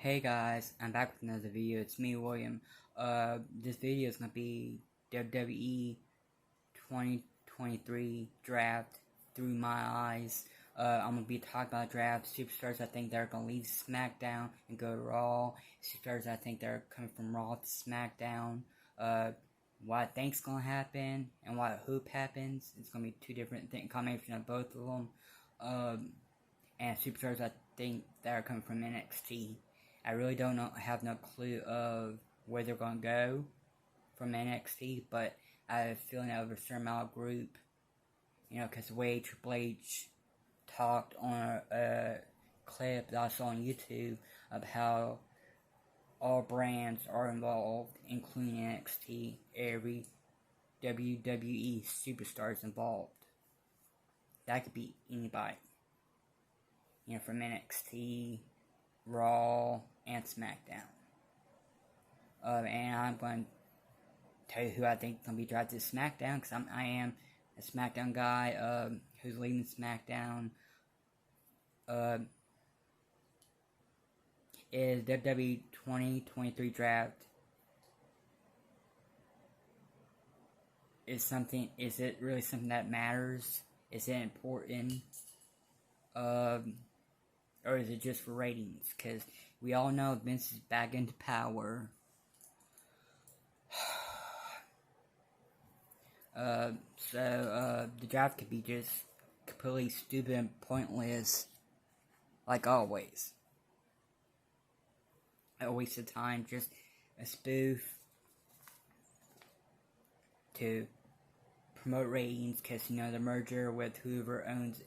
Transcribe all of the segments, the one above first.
Hey guys, I'm back with another video. It's me, William. This video is gonna be WWE 2023 draft through my eyes. I'm gonna be talking about draft superstars I think they're gonna leave SmackDown and go to Raw. Superstars I think they're coming from Raw to SmackDown. What I think's gonna happen and what I hope happens. It's gonna be two different combination of both of them. And superstars I think that are coming from NXT. I really don't have no clue of where they're going to go from NXT, but I have a feeling of a certain amount of group, because the way Triple H talked on a clip that I saw on YouTube of how all brands are involved, including NXT, every WWE superstar is involved. That could be anybody, from NXT, Raw, and SmackDown. And I'm going to tell you who I think is going to be drafted to SmackDown, because I am a SmackDown guy who's leaving SmackDown. Is WWE 2023 draft is it really something that matters? Is it important? Or is it just for ratings? Because we all know Vince is back into power. The draft could be just completely stupid and pointless, like always. A waste of time, just a spoof to promote ratings, because, the merger with whoever owns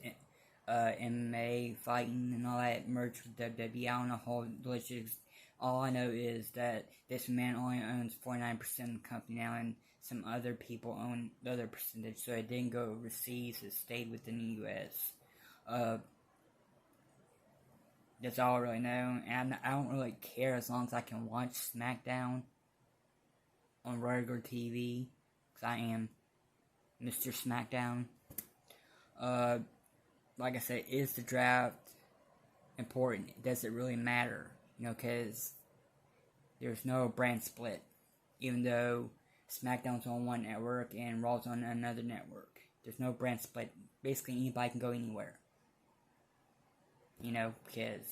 MMA fighting and all that merged with WWE. I don't know how delicious. All I know is that this man only owns 49% of the company now, and some other people own the other percentage, so it didn't go overseas, it stayed within the US. That's all I really know, and I don't really care as long as I can watch SmackDown on regular TV, because I am Mr. SmackDown. Like I said, is the draft important? Does it really matter? Because there's no brand split. Even though SmackDown's on one network and Raw's on another network. There's no brand split. Basically, anybody can go anywhere. Because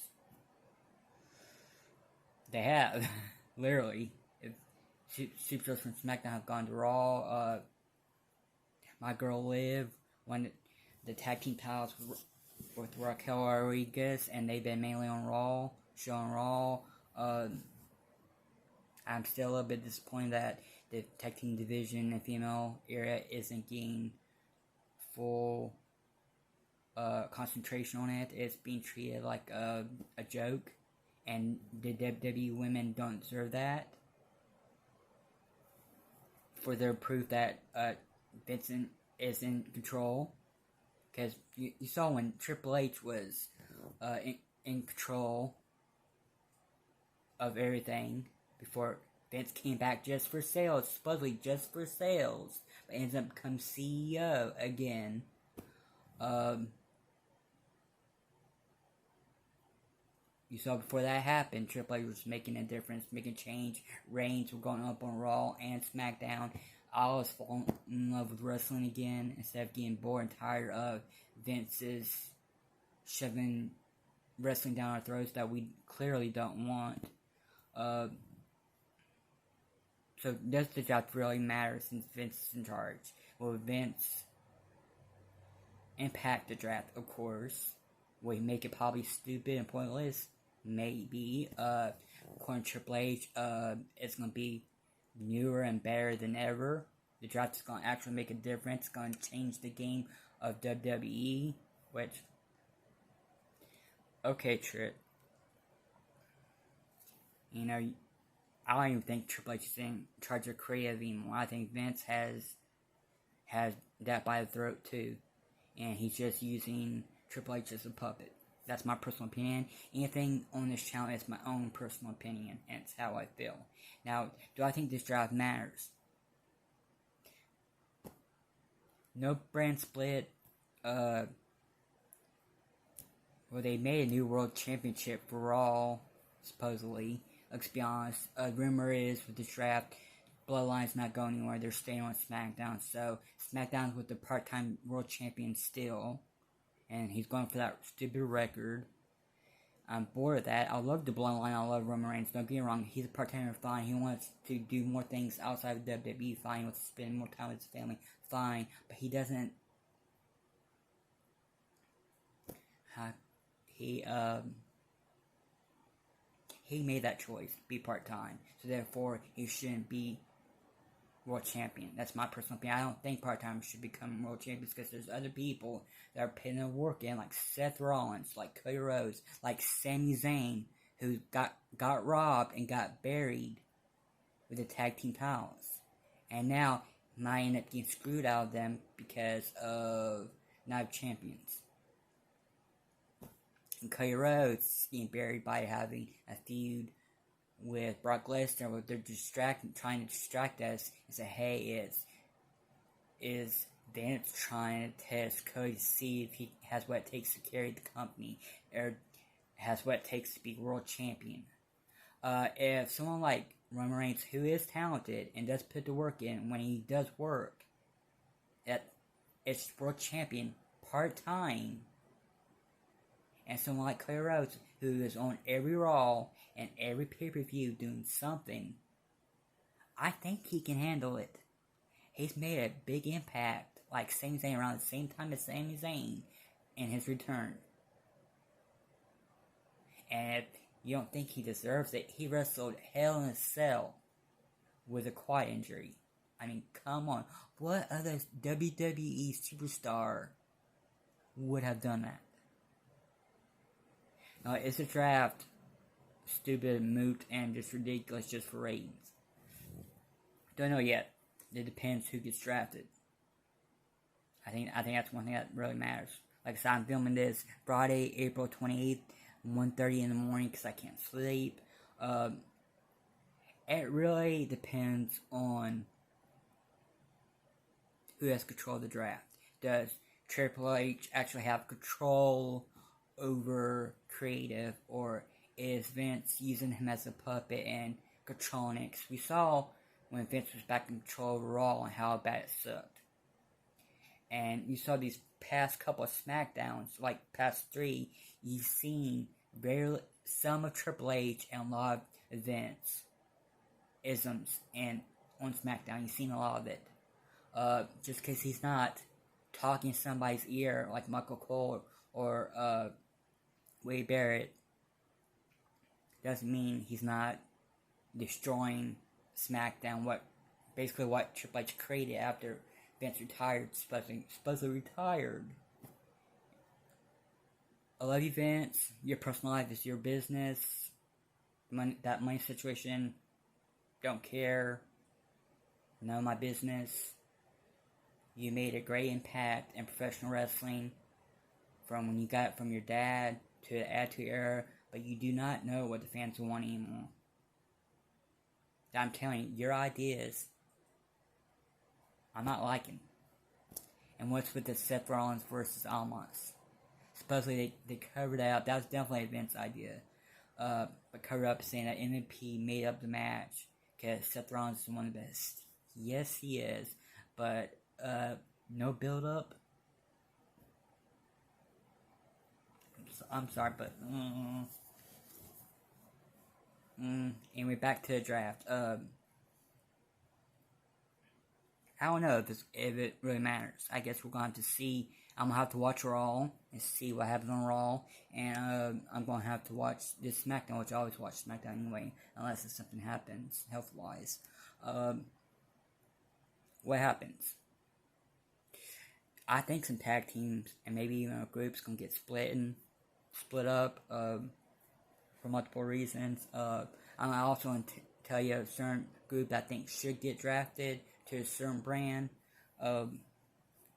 they have. Literally. If superstars from SmackDown have gone to Raw, my girl Liv, when the tag team titles with Raquel Rodriguez, and they've been mainly on Raw, showing Raw. I'm still a little bit disappointed that the tag team division and female area isn't getting full concentration on it. It's being treated like a joke, and the WWE women don't deserve that. For their proof that Vincent is in control. Because you saw when Triple H was in control of everything before Vince came back just for sales, supposedly just for sales, but ends up becoming CEO again. You saw before that happened, Triple H was making a difference, making change. Reigns were going up on Raw and SmackDown. I was falling in love with wrestling again, instead of getting bored and tired of Vince's shoving wrestling down our throats that we clearly don't want. So does the draft really matter since Vince is in charge? Will Vince impact the draft? Of course. Will he make it probably stupid and pointless? Maybe. According to Triple H, it's going to be newer and better than ever. The draft is going to actually make a difference. It's going to change the game of WWE, which, okay, Trip. I don't even think Triple H is in charge of creative anymore. I think Vince has that by the throat too, and he's just using Triple H as a puppet. That's my personal opinion. Anything on this channel is my own personal opinion, and it's how I feel. Now, do I think this draft matters? No brand split. Well, they made a new world championship for Raw, supposedly. Let's be honest. Rumor is with the draft, Bloodline's not going anywhere. They're staying on SmackDown. So SmackDown's with the part-time world champion still, and he's going for that stupid record. I'm bored of that. I love the Bloodline. I love Roman Reigns. Don't get me wrong. He's a part-timer, fine. He wants to do more things outside of WWE, fine. He wants to spend more time with his family, fine. But he doesn't. He made that choice, be part-time. So therefore, he shouldn't be world champion. That's my personal opinion. I don't think part-timers should become world champions because there's other people that are putting their work in, like Seth Rollins, like Cody Rhodes, like Sami Zayn, who got robbed and got buried with the tag team titles. And now might end up getting screwed out of them because of not champions. And Cody Rhodes getting buried by having a feud with Brock Lesnar, where they're trying to distract us and say, hey, is Vince trying to test Cody to see if he has what it takes to carry the company, or has what it takes to be world champion. If someone like Roman Reigns, who is talented and does put the work in, when he does work, it's world champion part-time, and someone like Cody Rhodes, who is on every Raw and every pay-per-view doing something, I think he can handle it. He's made a big impact, like Sami Zayn, around the same time as Sami Zayn in his return. And if you don't think he deserves it, he wrestled Hell in a Cell with a quad injury. I mean, come on. What other WWE superstar would have done that? Is the draft stupid, moot, and just ridiculous just for ratings? Don't know yet. It depends who gets drafted. I think that's one thing that really matters. Like I said, I'm filming this Friday, April 28th, 1:30 in the morning because I can't sleep. It really depends on who has control of the draft. Does Triple H actually have control over creative, or is Vince using him as a puppet and controlling it? 'Cause we saw when Vince was back in control overall and how bad it sucked. And you saw these past couple of SmackDowns, like past 3, you've seen some of Triple H and a lot of Vince isms, and on SmackDown you've seen a lot of it. Just because he's not talking in somebody's ear like Michael Cole or Wade Barrett doesn't mean he's not destroying SmackDown, what Triple H created after Vince retired, supposedly retired. I love you, Vince. Your personal life is your business. That money situation, don't care. None of my business. You made a great impact in professional wrestling from when you got it from your dad to the Attitude Era, but you do not know what the fans want anymore. I'm telling you, your ideas, I'm not liking. And what's with the Seth Rollins versus Almas? Supposedly they covered that up. That was definitely a Vince idea. But covered up saying that MVP made up the match because Seth Rollins is one of the best. Yes, he is. But no build up. I'm sorry, but anyway, back to the draft. I don't know if it really matters. I guess we're going to see. I'm gonna have to watch Raw and see what happens on Raw, and I'm gonna have to watch this SmackDown, which I always watch SmackDown anyway, unless if something happens health-wise. What happens? I think some tag teams and maybe even a group's gonna get split up for multiple reasons. I'm also going to tell you a certain group that I think should get drafted to a certain brand.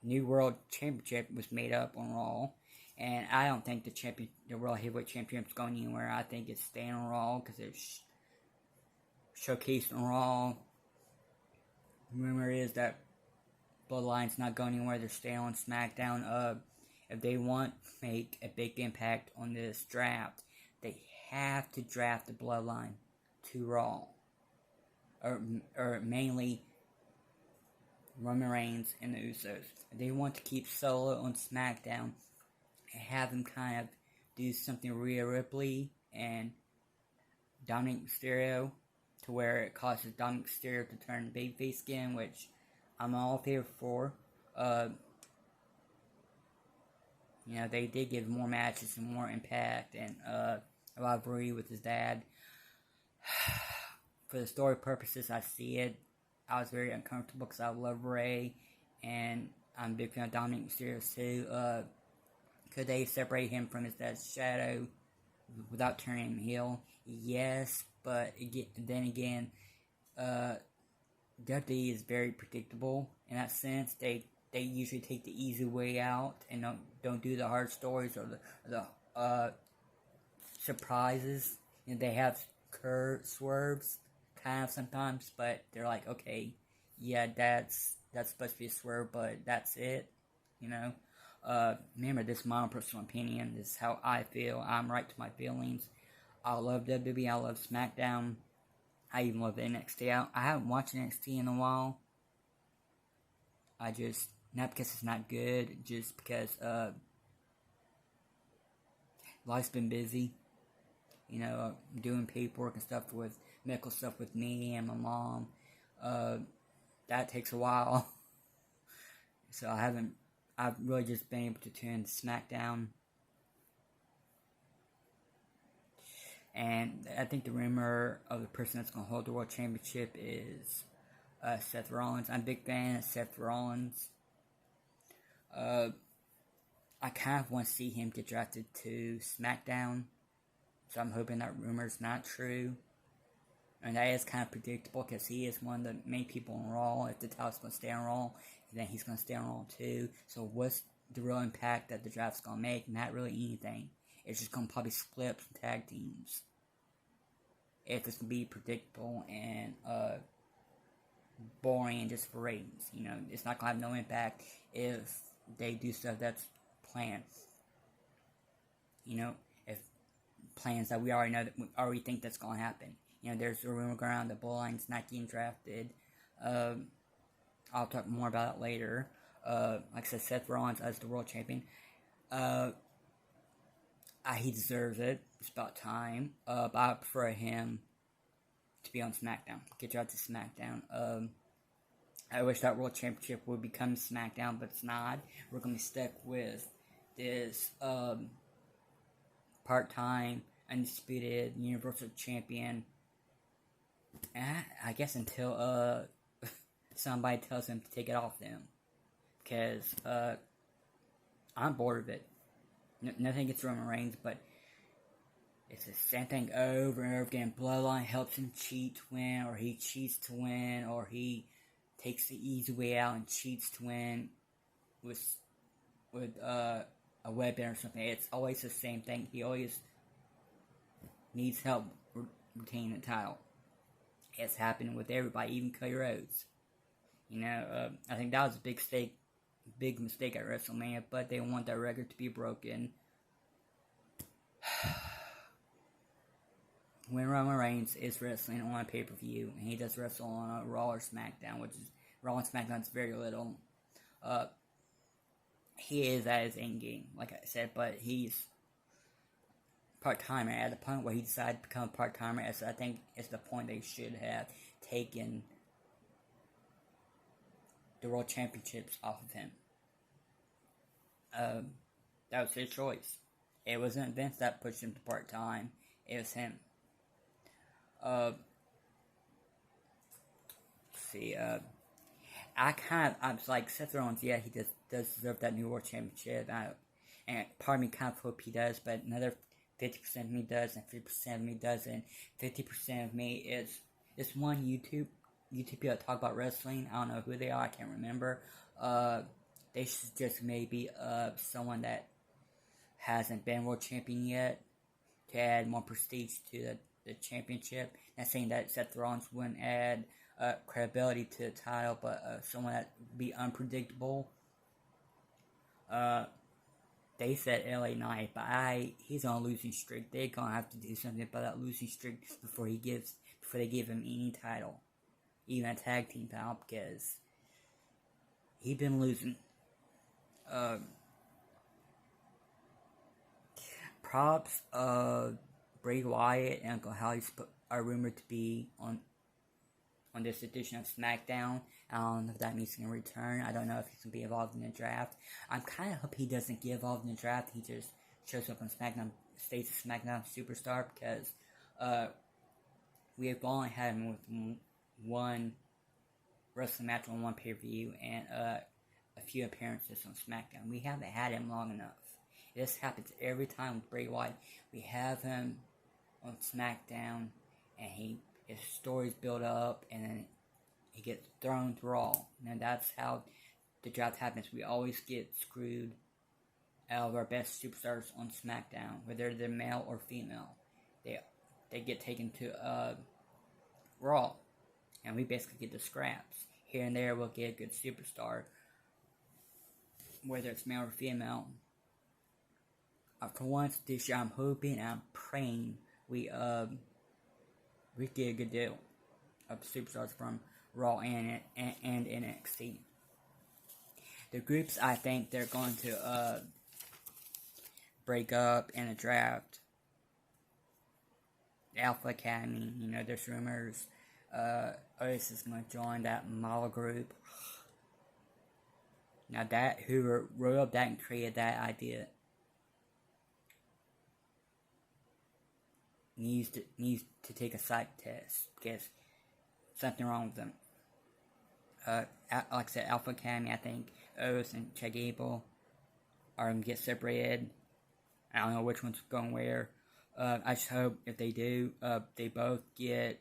New World Championship was made up on Raw, and I don't think the World Heavyweight Championship is going anywhere. I think it's staying on Raw because it's showcased on Raw. Rumor is that Bloodline's not going anywhere. They're staying on SmackDown. If they want to make a big impact on this draft, they have to draft the Bloodline to Raw, or mainly Roman Reigns and the Usos. They want to keep Solo on SmackDown and have him kind of do something Rhea Ripley and Dominic Mysterio, to where it causes Dominic Mysterio to turn babyface again, which I'm all favor for. They did give more matches and more impact and a rivalry with his dad. For the story purposes, I see it. I was very uncomfortable because I love Ray, and I'm a big fan of Dominic Mysterio too. Could they separate him from his dad's shadow without turning him heel? Yes, but then again, WWE is very predictable in that sense. They usually take the easy way out and don't do the hard stories or the surprises. They have swerves kind of sometimes, but they're like, okay, yeah, that's supposed to be a swerve, but that's it. Remember, this is my own personal opinion. This is how I feel. I'm right to my feelings. I love WWE. I love SmackDown. I even love NXT. I haven't watched NXT in a while. Not because it's not good, just because life's been busy. Doing paperwork and stuff with medical stuff with me and my mom. That takes a while. So I've really just been able to tune SmackDown. And I think the rumor of the person that's going to hold the World Championship is Seth Rollins. I'm a big fan of Seth Rollins. I kind of want to see him get drafted to SmackDown. So I'm hoping that rumor's not true. And that is kind of predictable because he is one of the main people on Raw. If the title's going to stay on Raw, then he's going to stay on Raw too. So what's the real impact that the draft's going to make? Not really anything. It's just going to probably split some tag teams. If it's going to be predictable and boring and just for ratings. It's not going to have no impact if they do stuff that's planned. If plans that we already know, that we already think that's going to happen. There's a rumor going around that Bloodline's not getting drafted. I'll talk more about it later. Like I said, Seth Rollins as the world champion. He deserves it. It's about time. But I prefer him to be on SmackDown. Get you out to SmackDown. I wish that World Championship would become SmackDown, but it's not. We're going to be stuck with this part-time, undisputed Universal Champion. I guess until somebody tells him to take it off them. Because I'm bored of it. Nothing against Roman Reigns, but it's the same thing over and over again. Bloodline helps him cheat to win, or he cheats to win, or he takes the easy way out and cheats to win with a weapon or something. It's always the same thing. He always needs help retaining the title. It's happening with everybody, even Cody Rhodes. I think that was a big mistake at WrestleMania, but they want that record to be broken. When Roman Reigns is wrestling on a pay-per-view, and he does wrestle on a Raw or SmackDown, which is Raw and SmackDown's very little, he is at his end game, like I said, but he's part-timer. At the point where he decided to become a part-timer, I think it's the point they should have taken the World Championships off of him. That was his choice. It wasn't Vince that pushed him to part-time. It was him. I was like, Seth Rollins, yeah, he does deserve that new World Championship. And part of me kind of hope he does, but another 50% of me does, and 50% of me doesn't. 50% of me is this one YouTube people that talk about wrestling. I don't know who they are, I can't remember. They should just maybe someone that hasn't been world champion yet to add more prestige to the championship. Not saying that Seth Rollins wouldn't add credibility to the title, but someone that would be unpredictable. they said LA Knight, but he's on a losing streak. They're gonna have to do something about that losing streak before they give him any title, even a tag team title, because he's been losing. Props Bray Wyatt and Uncle Howdy's are rumored to be on this edition of SmackDown. I don't know if that means he's going to return. I don't know if he's going to be involved in the draft. I'm kind of hope he doesn't get involved in the draft. He just shows up on SmackDown, stays a SmackDown superstar, because we have only had him with one wrestling match on one pay-per-view and a few appearances on SmackDown. We haven't had him long enough. This happens every time with Bray Wyatt. We have him on SmackDown, and his stories build up, and then he gets thrown to Raw. And that's how the draft happens. We always get screwed out of our best superstars on SmackDown, whether they're male or female. They get taken to Raw, and we basically get the scraps. Here and there, we'll get a good superstar, whether it's male or female. For once this year, I'm hoping and I'm praying we get a good deal of superstars from Raw and NXT. The groups I think they're going to break up in the draft. The Alpha Academy, there's rumors Otis is going to join that model group. Now that whoever wrote up that and created that idea needs to take a psych test, because something wrong with them. Like I said, Alpha Academy, I think Otis and Chad Gable are going to get separated. I don't know which one's going where. I just hope if they do, they both get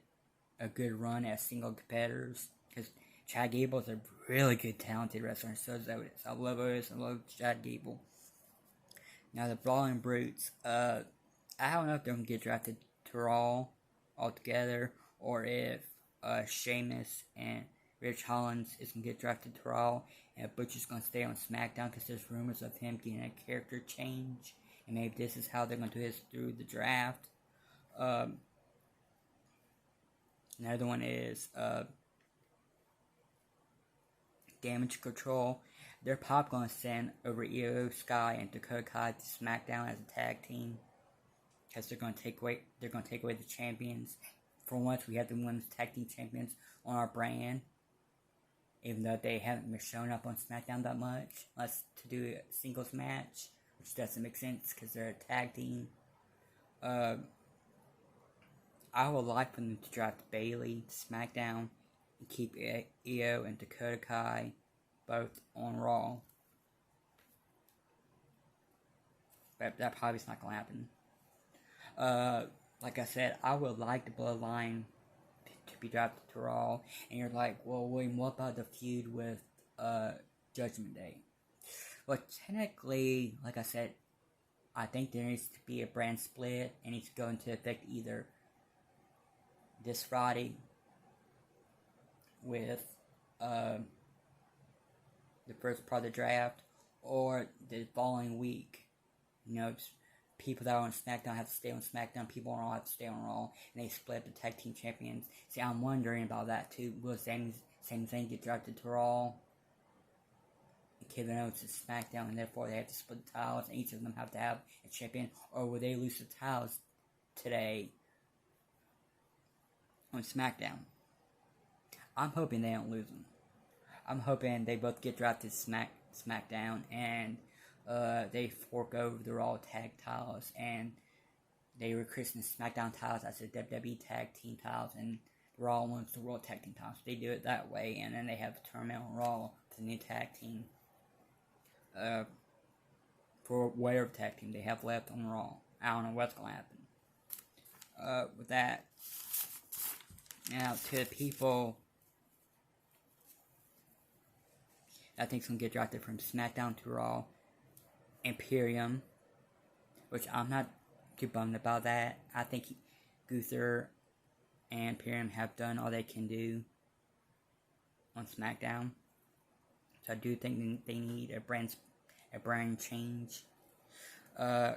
a good run as single competitors, because Chad Gable is a really good, talented wrestler, and so is Otis. I love Otis, I love Chad Gable. Now the Brawling Brutes, I don't know if they're going to get drafted to Raw altogether, or if Sheamus and Rich Hollins is going to get drafted to Raw, and Butch is going to stay on SmackDown, because there's rumors of him getting a character change, and maybe this is how they're going to do this through the draft. Another one is Damage Control. They're probably going to send over Io Sky and Dakota Kai to SmackDown as a tag team, because they're going to take away the champions. For once, we have the women's tag team champions on our brand, even though they haven't been showing up on SmackDown that much, unless to do a singles match, which doesn't make sense because they're a tag team. I would like for them to draft Bayley to SmackDown and keep Io and Dakota Kai both on Raw. But that probably is not going to happen. Like I said, I would like the Bloodline to be drafted to Raw. And you're like, well, William, what about the feud with Judgment Day? Well, technically, like I said, I think there needs to be a brand split, and it's going to affect either this Friday with the first part of the draft, or the following week. People that are on SmackDown have to stay on SmackDown, people on Raw have to stay on Raw, and they split the tag team champions. See, I'm wondering about that too. Will Sami Zayn get drafted to Raw? And Kevin Owens to SmackDown, and therefore they have to split the titles, and each of them have to have a champion? Or will they lose the titles today on SmackDown? I'm hoping they don't lose them. I'm hoping they both get drafted to SmackDown, and they fork over the Raw tag titles, and they rechristen the SmackDown titles as the WWE tag team titles, and the Raw ones the World tag team titles. They do it that way, and then they have a tournament on Raw for the new tag team. For whatever tag team they have left on Raw. I don't know what's going to happen. With that, now to the people I think is going to get drafted from SmackDown to Raw, Imperium, which I'm not too bummed about that. I think Gunther and Imperium have done all they can do on SmackDown. So I do think they need a brand change. Uh,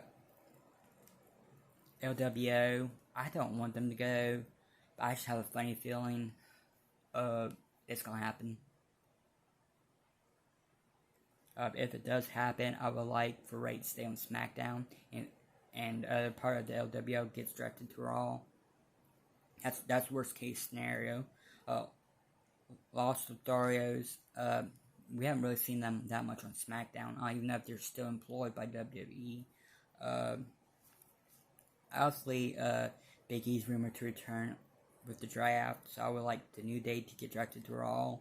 LWO, I don't want them to go, but I just have a funny feeling it's gonna happen. If it does happen, I would like for Ray to stay on SmackDown, and part of the LWO gets directed to Raw. That's worst case scenario. Los Lotharios, we haven't really seen them that much on SmackDown. I don't even know if they're still employed by WWE. Obviously, Big E's rumored to return with the draft, so I would like the New Day to get directed to Raw.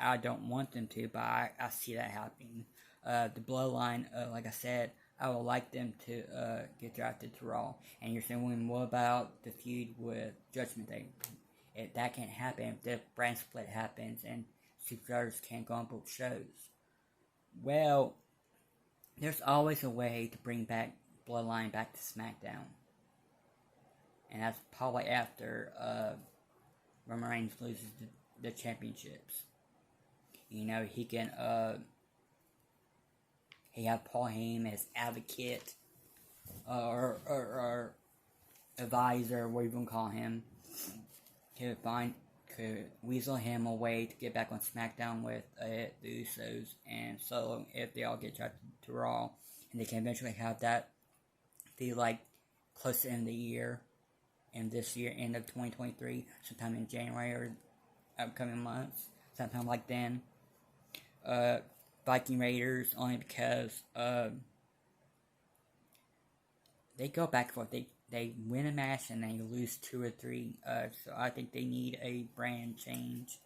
I don't want them to, but I see that happening. The Bloodline, like I said, I would like them to get drafted to Raw. And you're saying, well, what about the feud with Judgment Day? That can't happen if the brand split happens and superstars can't go on both shows. Well, there's always a way to bring back Bloodline back to SmackDown. And that's probably after Roman Reigns loses the championships. You know, he can, he have Paul Heyman as advocate, or advisor, what you want to call him. Could weasel him a way to get back on SmackDown with the Usos and Solo if they all get drafted to Raw. And they can eventually have that be like close to the end of the year. And this year, end of 2023, sometime in January or upcoming months, sometime like then. Viking Raiders, only because they go back and forth. They win a match and they lose 2 or 3. So I think they need a brand change.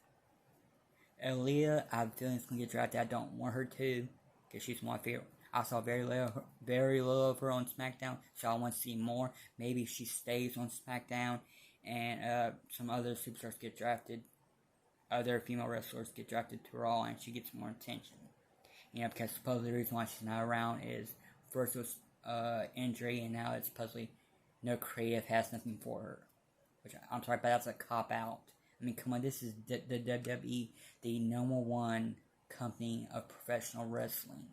Aaliyah, I have a feeling it's going to get drafted. I don't want her to, because she's my favorite. I saw very little of her on SmackDown, so I want to see more. Maybe she stays on SmackDown and some other superstars get drafted. Other female wrestlers get drafted to Raw and she gets more attention. You know, because supposedly the reason why she's not around is first was injury, and now it's supposedly no creative, has nothing for her. Which, I'm sorry, but that's a cop-out. I mean, come on, this is the WWE, the #1 company of professional wrestling.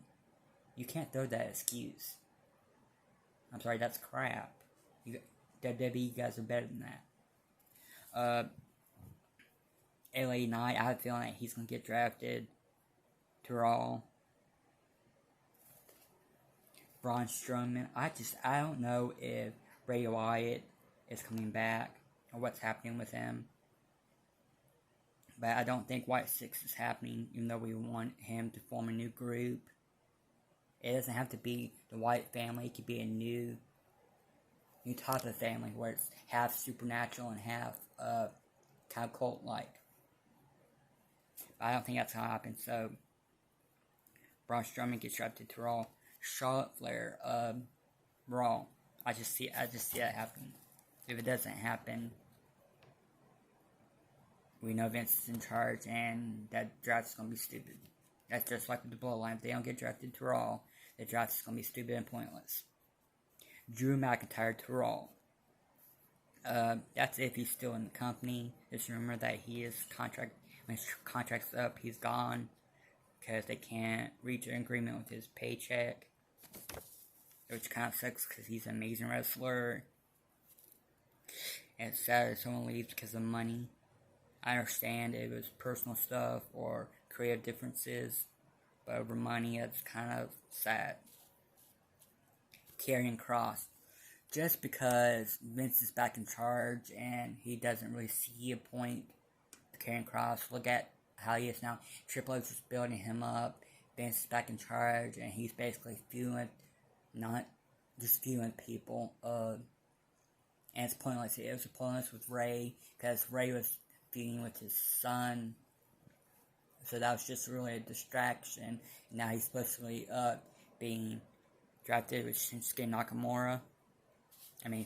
You can't throw that excuse. I'm sorry, that's crap. WWE, you guys are better than that. LA Knight, I have a feeling that he's going to get drafted to Raw. Braun Strowman, I don't know if Bray Wyatt is coming back or what's happening with him. But I don't think White 6 is happening, even though we want him to form a new group. It doesn't have to be the White family. It could be a new type of family where it's half supernatural and half kind of cult-like. But I don't think that's going to happen. So Braun Strowman gets drafted to Raw. Charlotte Flair, Raw. I just see that happening. If it doesn't happen, we know Vince is in charge, and that draft is going to be stupid. That's just like with the Bloodline. If they don't get drafted to Raw, the draft is going to be stupid and pointless. Drew McIntyre to Raw. That's if he's still in the company. Just remember that when his contract's up, he's gone, because they can't reach an agreement with his paycheck. Which kind of sucks, because he's an amazing wrestler. And it's sad that someone leaves because of money. I understand if it was personal stuff or creative differences, but over money, that's kind of sad. Karrion Kross. Just because Vince is back in charge and he doesn't really see a point to Karrion Kross, look at how he is now. Triple H is building him up. Vince is back in charge and he's basically not just viewing people. And it's pointless. It was pointless with Ray, because Ray was feuding with his son. So that was just really a distraction. And now he's supposed to be being drafted with Shinsuke Nakamura.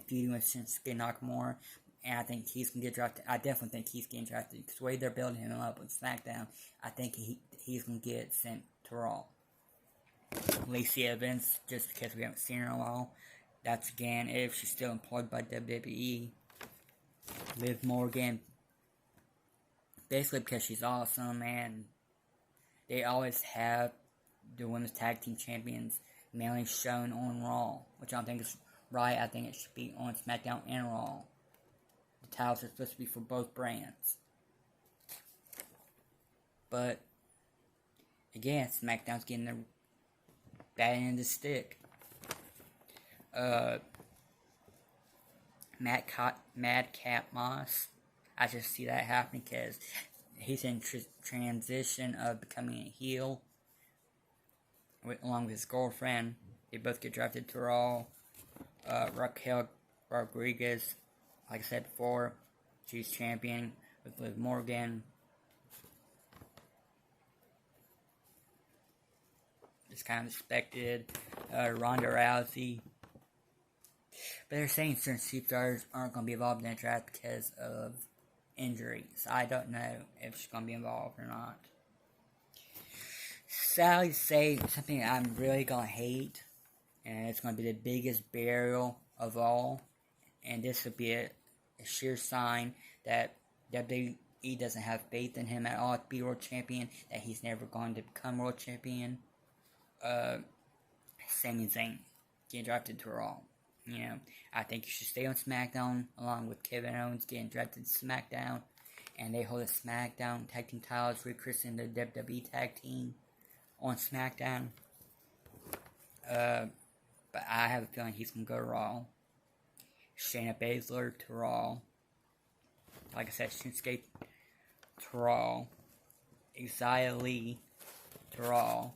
Feuding with Shinsuke Nakamura. And I think he's going to get drafted. I definitely think he's getting drafted, because the way they're building him up on SmackDown, I think he's going to get sent to Raw. Lacey Evans, just because we haven't seen her in a while. That's again if she's still employed by WWE. Liv Morgan, basically because she's awesome, and they always have the women's tag team champions mainly shown on Raw, which I don't think is right. I think it should be on SmackDown and Raw. The titles are supposed to be for both brands. But again, SmackDown's getting the bad end of the stick. Madcap Moss. I just see that happening because he's in transition of becoming a heel along with his girlfriend. They both get drafted to Raw. Raquel Rodriguez, like I said before, she's champion with Liv Morgan. It's kind of expected. Ronda Rousey. But they're saying certain superstars aren't going to be involved in the draft because of injuries. I don't know if she's going to be involved or not. Sadly to say, something I'm really going to hate, and it's going to be the biggest burial of all, and this would be a sheer sign that WWE doesn't have faith in him at all to be world champion, that he's never going to become world champion. Sami Zayn getting drafted to Raw. You know, I think he should stay on SmackDown along with Kevin Owens getting drafted to SmackDown, and they hold a SmackDown tag team titles, rechristening the WWE tag team on SmackDown. But I have a feeling he's gonna go to Raw. Shayna Baszler to Raw. Like I said, Shinsuke to Raw. Xia Li to Raw.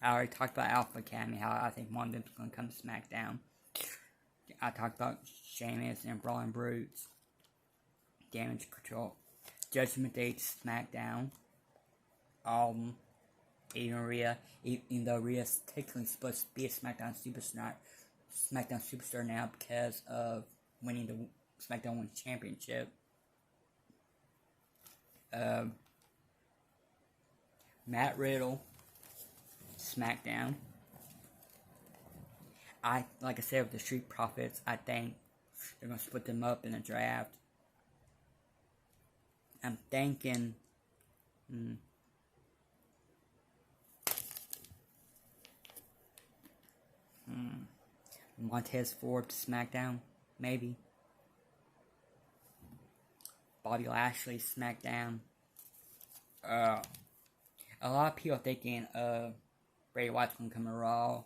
I already talked about Alpha Academy, how I think one of them's going to come to SmackDown. I talked about Sheamus and Brawling Brutes. Damage Control. Judgment Day to SmackDown. Even Rhea, even though Rhea's technically supposed to be a SmackDown superstar now because of winning the SmackDown Women's Championship. Matt Riddle. SmackDown. Like I said with the Street Profits, I think they're gonna split them up in the draft. I'm thinking Montez Ford to SmackDown, maybe. Bobby Lashley SmackDown. A lot of people are thinking Bray Wyatt's gonna come to Raw.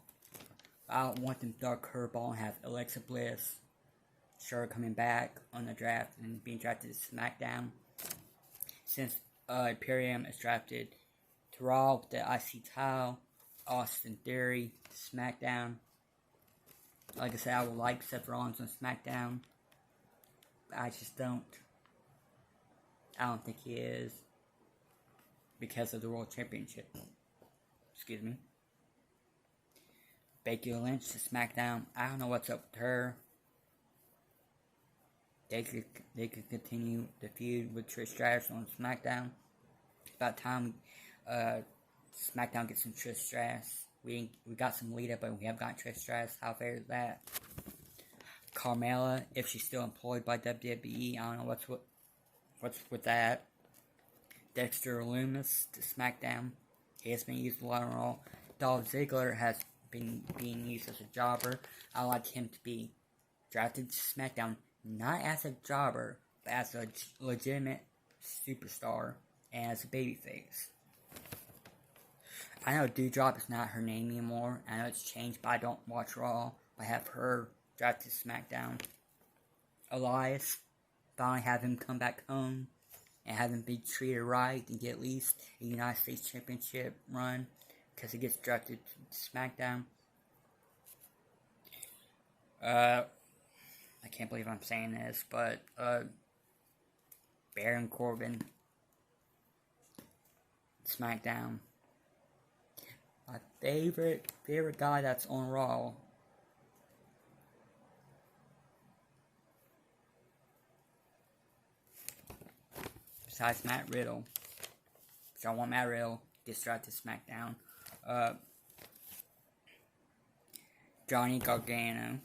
I don't want them to throw a curveball and have Alexa Bliss sure coming back on the draft and being drafted to SmackDown. Since Imperium is drafted to Raw with the IC title, Austin Theory to SmackDown. Like I said, I would like Seth Rollins on SmackDown. But I just don't. I don't think he is. Because of the World Championship. Excuse me. Becky Lynch to SmackDown. I don't know what's up with her. They could continue the feud with Trish Stratus on SmackDown. It's about time SmackDown gets some Trish Stratus. We got some Lita, but we haven't got Trish Stratus. How fair is that? Carmella, if she's still employed by WWE, I don't know what's with that. Dexter Lumis to SmackDown. He has been used a lot on Raw. Dolph Ziggler has been being used as a jobber. I like him to be drafted to SmackDown, not as a jobber, but as a legitimate superstar and as a babyface. I know Doudrop is not her name anymore. I know it's changed, but I don't watch Raw. I have her drafted to SmackDown. Elias, finally have him come back home and have him be treated right and get at least a United States Championship run because he gets drafted to SmackDown. I can't believe I'm saying this, but Baron Corbin, SmackDown. My favorite guy that's on Raw. Besides Matt Riddle. So I want Matt Riddle gets drafted to SmackDown. Johnny Gargano.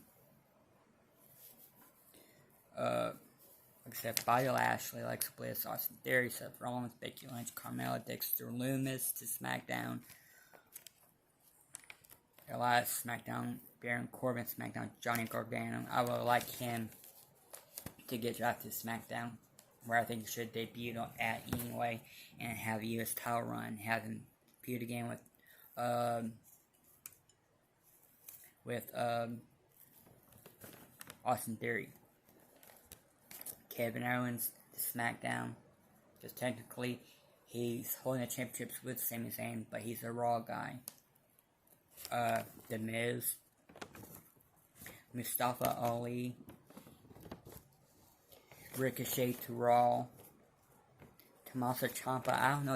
except Bobby Lashley, Alexa Bliss, Austin Theory, Seth Rollins, Becky Lynch, Carmella, Dexter Lumis to SmackDown. Elias SmackDown, Baron Corbin SmackDown, Johnny Gargano. I would like him to get drafted to SmackDown, where I think he should debut at anyway, and have a US title run, have him feud again with Austin Theory. Kevin Owens to SmackDown, because technically he's holding the championships with Sami Zayn, but he's a Raw guy. The Miz, Mustafa Ali, Ricochet to Raw, Tommaso Ciampa. I don't know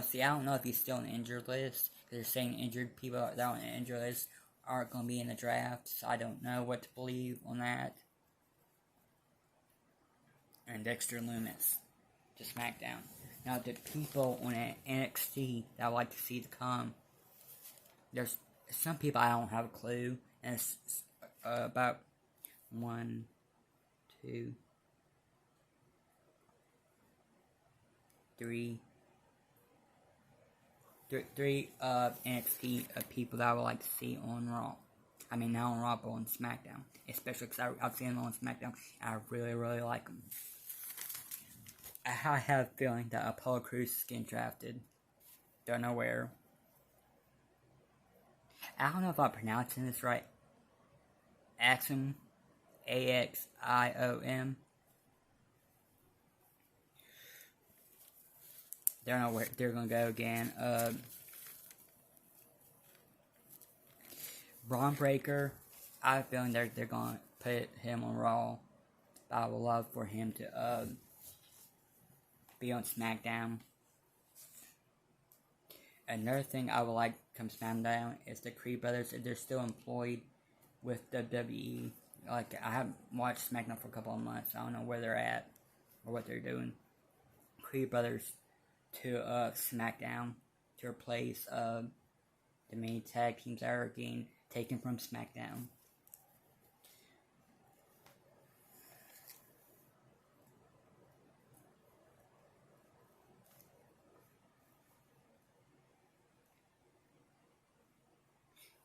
if he's still on the injured list. They're saying injured people that are on the injured list aren't going to be in the draft, so I don't know what to believe on that. And Dexter Lumis to SmackDown. Now, the people on NXT that I would like to see to come, there's some people I don't have a clue, and it's about 1, 2, 3 NXT people that I would like to see on Raw. I mean, not on Raw, but on SmackDown. Especially because I've seen them on SmackDown, and I really, really like them. I have a feeling that Apollo Crews is getting drafted. Don't know where. I don't know if I'm pronouncing this right. Axiom. AXIOM. Don't know where they're going to go again. Braun Breaker. I have a feeling they're going to put him on Raw. I would love for him to be on SmackDown. Another thing I would like to come SmackDown is the Creed brothers. If they're still employed with WWE. Like, I haven't watched SmackDown for a couple of months. I don't know where they're at or what they're doing. Creed brothers to SmackDown to replace the main tag teams that are getting taken from SmackDown.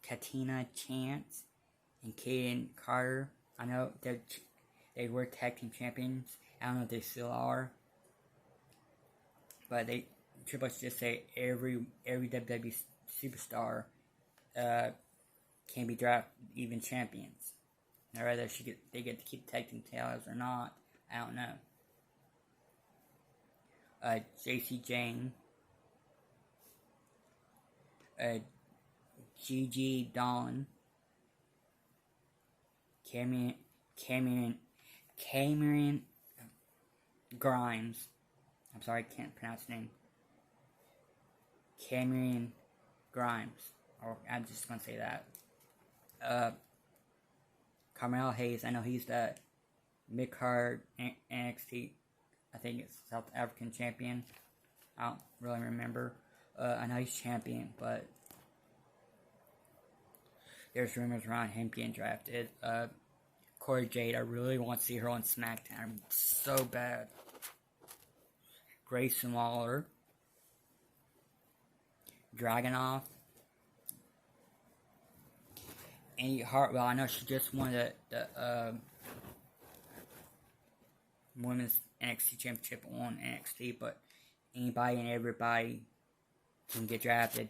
Katina Chance and Kaden Carter. I know they were tag team champions. I don't know if they still are. But Triple H just say every WWE superstar can be drafted, even champions. Now whether they get to keep tag team titles or not, I don't know. JC Jane, Gigi Dawn, Cameron Grimes. I'm sorry, I can't pronounce his name. Cameron Grimes. Or I'm just gonna say that. Carmelo Hayes, I know he's the mid-card NXT, I think it's South African champion. I don't really remember. I know he's champion, but there's rumors around him getting drafted. Corey Jade, I really want to see her on SmackDown so bad. Grayson Waller. Dragunov. Andy Hartwell, I know she just won the Women's NXT Championship on NXT, but anybody and everybody can get drafted.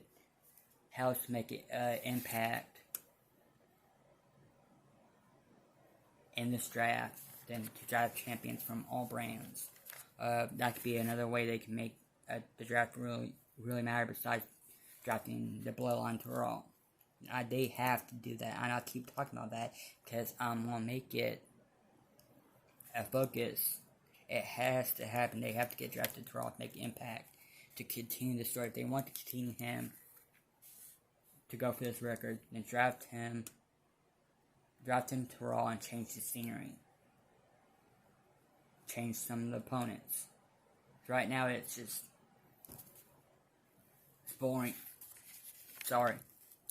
Helps make it impact in this draft than to draft champions from all brands. That could be another way they can make the draft really matter besides drafting the bloodline to Raw. They have to do that, and I'll keep talking about that because I'm going to make it a focus. It has to happen. They have to get drafted to Raw to make impact, to continue the story. If they want to continue him to go for this record, then draft him to Raw and change the scenery. Change some of the opponents. Right now, it's boring. Sorry.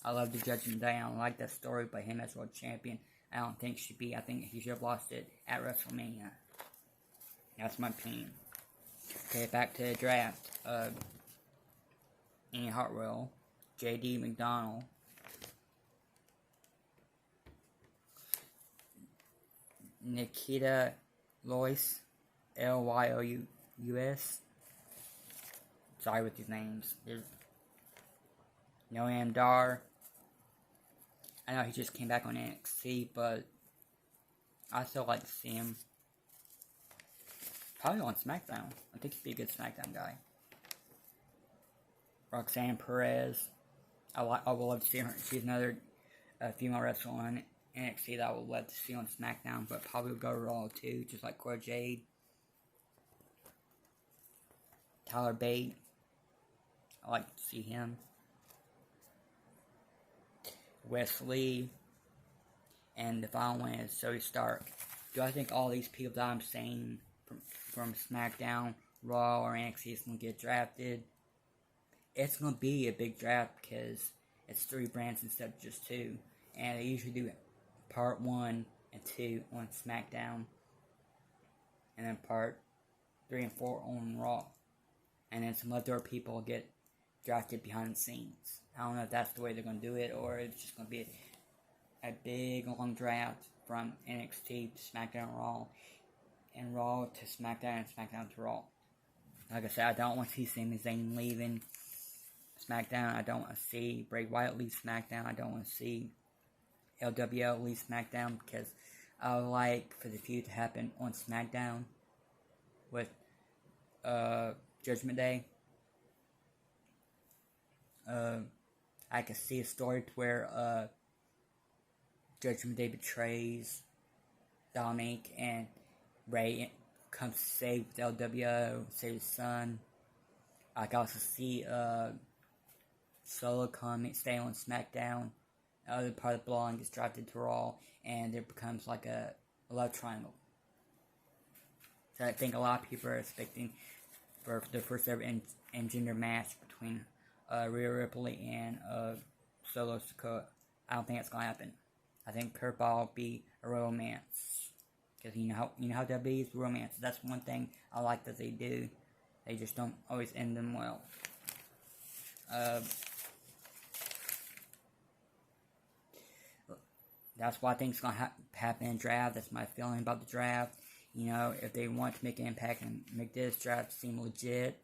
I love the Judgment Day. I don't like that story, but him as world champion, I don't think should be. I think he should have lost it at WrestleMania. That's my opinion. Okay, back to the draft. Annie Hartwell, J.D. McDonald, Nikita Lois, Lyous. Sorry with these names. There's Noam Dar. I know he just came back on NXT, but I still like to see him. Probably on SmackDown. I think he'd be a good SmackDown guy. Roxanne Perez. I would love to see her. She's another female wrestler on NXT that I would love to see on SmackDown, but probably would go to Raw too, just like Cora Jade. Tyler Bate. I like to see him. Wesley. And the final one is Zoe Stark. Do I think all these people that I'm saying from SmackDown, Raw, or NXT is going to get drafted? It's going to be a big draft because it's 3 brands instead of just 2. And they usually do part 1 and 2 on SmackDown. And then part 3 and 4 on Raw. And then some other people get drafted behind the scenes. I don't know if that's the way they're going to do it, or it's just going to be a big long draft from NXT to SmackDown, Raw, and Raw to SmackDown, and SmackDown to Raw. Like I said, I don't want to see Sami Zayn leaving SmackDown. I don't want to see Bray Wyatt leave SmackDown. I don't want to see LWO leave SmackDown, because I would like for the feud to happen on SmackDown with Judgment Day. I could see a story to where Judgment Day betrays Dominic and Ray comes to save LWO, save his son. I can also see Solo come stay on SmackDown. The other part of the bloodline gets drafted to Raw, and there becomes like a love triangle. So I think a lot of people are expecting for the first ever gender match between Rhea Ripley and Solo Sikoa. I don't think it's gonna happen. I think Curveball will be a romance, because you know how WWE is romance. That's one thing I like that they do. They just don't always end them well. That's what I think is gonna happen in draft. That's my feeling about the draft. You know, if they want to make an impact and make this draft seem legit,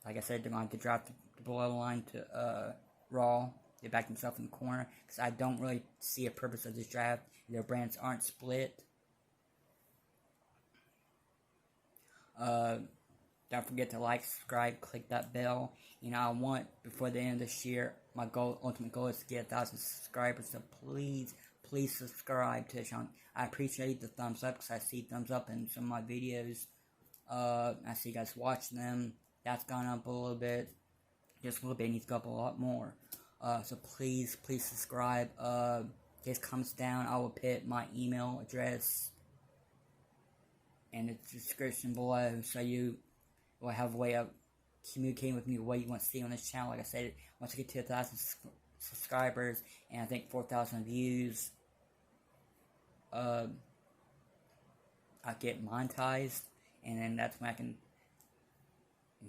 like I said, they're going to have to draft the bloodline to Raw. They back themselves in the corner, because I don't really see a purpose of this draft. Their brands aren't split. Don't forget to like, subscribe, click that bell. You know, I want, before the end of this year, my ultimate goal is to get 1,000 subscribers. So please subscribe to the channel. I appreciate the thumbs up, because I see thumbs up in some of my videos. I see you guys watch them. That's gone up a little bit. Just a little bit. It needs to go up a lot more. So please subscribe. This comes down. I will put my email address in the description below, so you will have a way of communicating with me what you want to see on this channel. Like I said, once I get to 1,000 subscribers and I think 4,000 views, I get monetized, and then that's when I can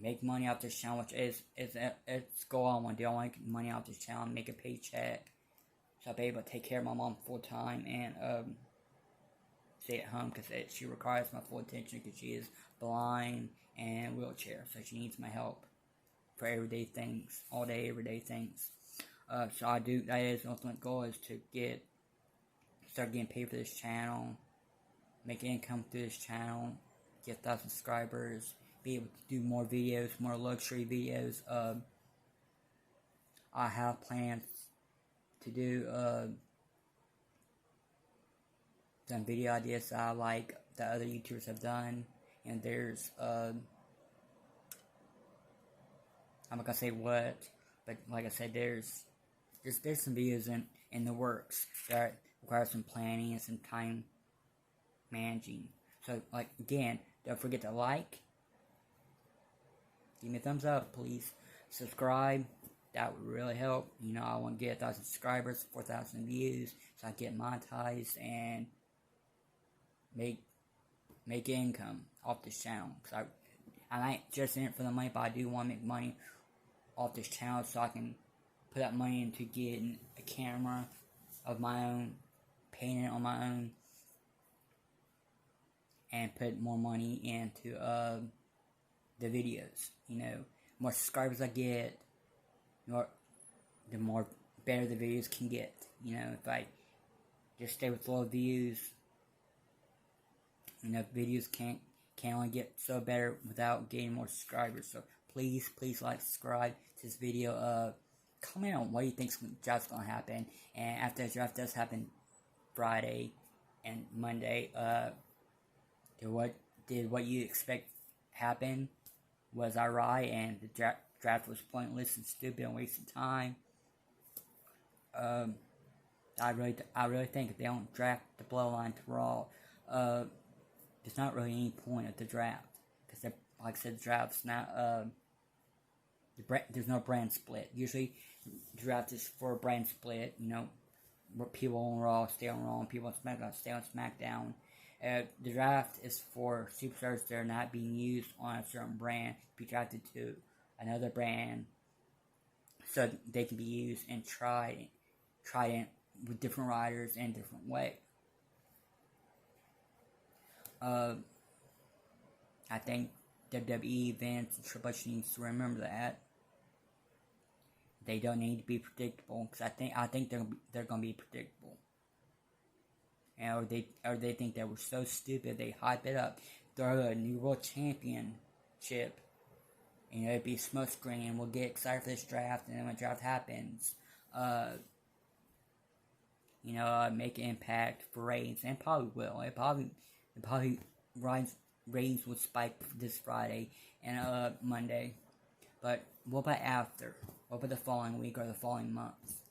make money off this channel, which is it's goal I want to do. I want to get money off this channel and make a paycheck, so I'll be able to take care of my mom full time and stay at home, because she requires my full attention, because she is blind and wheelchair, so she needs my help for everyday things, all day, everyday things. So that is the ultimate goal, is to start getting paid for this channel, make income through this channel, get 1,000 subscribers, be able to do more videos, more luxury videos. I have plans to do some video ideas that I like that other YouTubers have done, and there's I'm not gonna say what, but like I said, there's some videos in the works that require some planning and some time managing. So, like, again, don't forget to like, give me a thumbs up, please, subscribe. That would really help. You know, I want to get 1,000 subscribers, 4,000 views, so I get monetized and make make income off this channel. Cause I ain't just in it for the money, but I do want to make money off this channel so I can put that money into getting a camera of my own, paint it on my own, and put more money into the videos. You know, more subscribers I get, the more better the videos can get. You know, if I just stay with low views, you know, videos can only get so better without getting more subscribers. So please like, subscribe to this video. Comment on what you think's draft's gonna happen, and after the draft does happen Friday and Monday, did what you expect happen? Was I right? And the draft was pointless and stupid and wasted time. I really think if they don't draft the Bloodline to Raw, there's not really any point of the draft, because like I said, the draft's not there's no brand split. Usually, the draft is for a brand split. You know, where people on Raw stay on Raw and people on SmackDown stay on SmackDown. The draft is for superstars that are not being used on a certain brand to be drafted to another brand, so they can be used and tried with different riders in different way. I think WWE, Vince, and Triple H needs to remember that they don't need to be predictable, because I think they're gonna be predictable. And or they think that we're so stupid they hype it up, throw a new world championship, you know, it'd be a smoke screen, and we'll get excited for this draft, and then when the draft happens, you know, make an impact for ratings, and probably will. It probably ratings will spike this Friday and Monday. But what about after? What about the following week or the following month?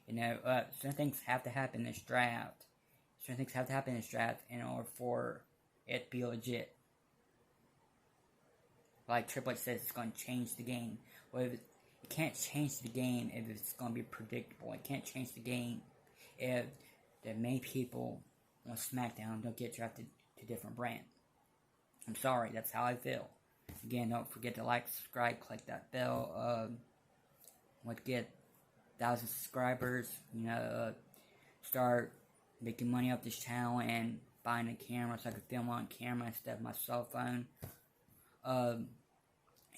You know, certain things have to happen in this draft. Certain things have to happen in this draft in order for it to be legit. Like Triple H says, it's going to change the game. Well, it can't change the game if it's going to be predictable. It can't change the game if the main people on SmackDown don't get drafted to different brands. I'm sorry, that's how I feel. Again, don't forget to like, subscribe, click that bell. Want to get 1,000 subscribers, you know, start making money off this channel and buying a camera so I can film on camera instead of my cell phone.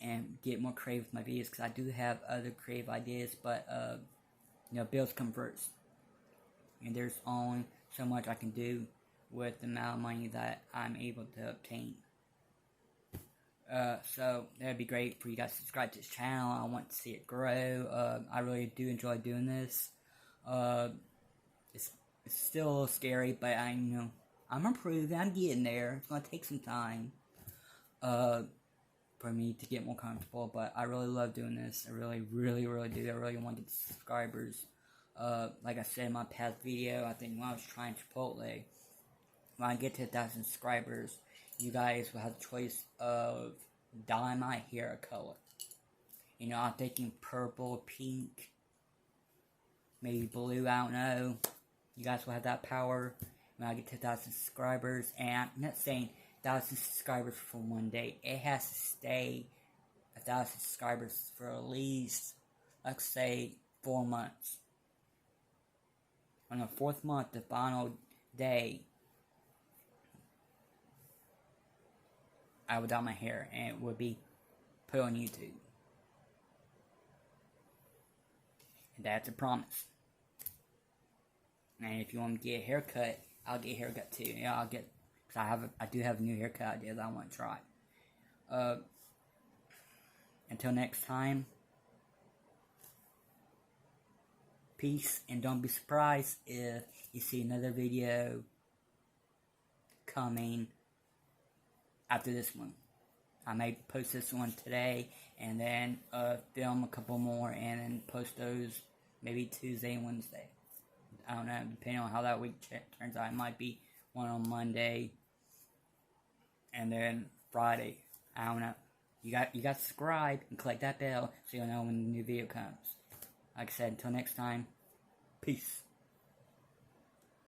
And get more creative with my videos, because I do have other creative ideas, but you know, bills come first, and there's only so much I can do with the amount of money that I'm able to obtain. So that'd be great for you guys to subscribe to this channel. I want to see it grow. I really do enjoy doing this. It's still a little scary, but I'm improving. I'm getting there. It's gonna take some time for me to get more comfortable, but I really love doing this. I really do. I really want to get subscribers. Like I said in my past video, I think when I was trying Chipotle, when I get to 1,000 subscribers, you guys will have the choice of dyeing my hair a color. You know, I'm thinking purple, pink, maybe blue, I don't know. You guys will have that power when I get to 1,000 subscribers. And I'm not saying 1,000 subscribers for one day. It has to stay 1,000 subscribers for at least, let's say, 4 months. On the 4th month, the final day, I would dye my hair, and it would be put on YouTube. And that's a promise. And if you want me to get a haircut, I'll get a haircut too. Yeah, because I do have a new haircut idea that I want to try. Until next time, peace, and don't be surprised if you see another video coming after this one. I may post this one today, and then film a couple more, and then post those maybe Tuesday and Wednesday. I don't know, depending on how that week turns out. It might be one on Monday, and then Friday. I don't know. You got to subscribe and click that bell so you'll know when the new video comes. Like I said, until next time, peace.